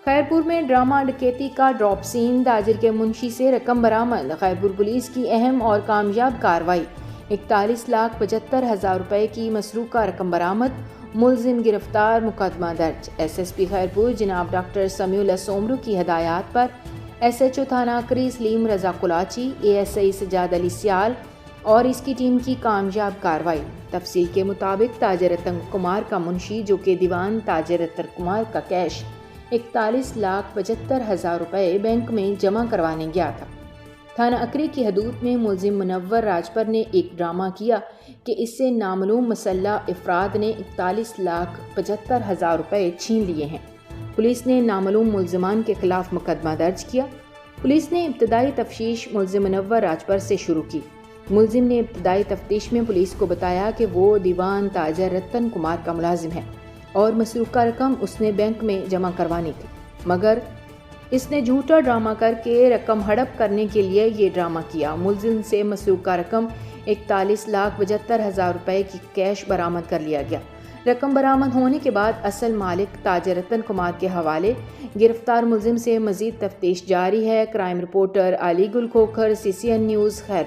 خیرپور میں ڈرامہ ڈکیتی کا ڈراپ سین، تاجر کے منشی سے رقم برآمد۔ خیرپور پولیس کی اہم اور کامیاب کارروائی، 41,75,000 روپے کی مسروقہ رقم برآمد، ملزم گرفتار، مقدمہ درج۔ SSP خیرپور جناب ڈاکٹر سمیع اللہ سومرو کی ہدایات پر SHO تھانہ عکری سلیم رضا قلاچی، ASI سجاد علی سیال اور اس کی ٹیم کی کامیاب کارروائی۔ تفصیل کے مطابق تاجر رتن کمار کا منشی، جو کہ دیوان تاجر رتن کمار کا کیش 41,75,000 روپے بینک میں جمع کروانے گیا تھا۔ تھانہ عکری کی حدود میں ملزم منور راجپر نے ایک ڈرامہ کیا کہ اس سے نامعلوم مسلح افراد نے 41,75,000 روپے چھین لیے ہیں۔ پولیس نے نامعلوم ملزمان کے خلاف مقدمہ درج کیا۔ پولیس نے ابتدائی تفتیش ملزم منور راجپر سے شروع کی۔ ملزم نے ابتدائی تفتیش میں پولیس کو بتایا کہ وہ دیوان تاجر رتن کمار کا ملازم ہے اور مسروقہ رقم اس نے بینک میں جمع کروانی تھی، مگر اس نے جھوٹا ڈرامہ کر کے رقم ہڑپ کرنے کے لیے یہ ڈرامہ کیا۔ ملزم سے مسروقہ رقم 41,75,000 روپے کی کیش برآمد کر لیا گیا۔ رقم برآمد ہونے کے بعد اصل مالک تاجر رتن کمار کے حوالے۔ گرفتار ملزم سے مزید تفتیش جاری ہے۔ کرائم رپورٹر علی گل کھوکھر، CCN نیوز، خیر۔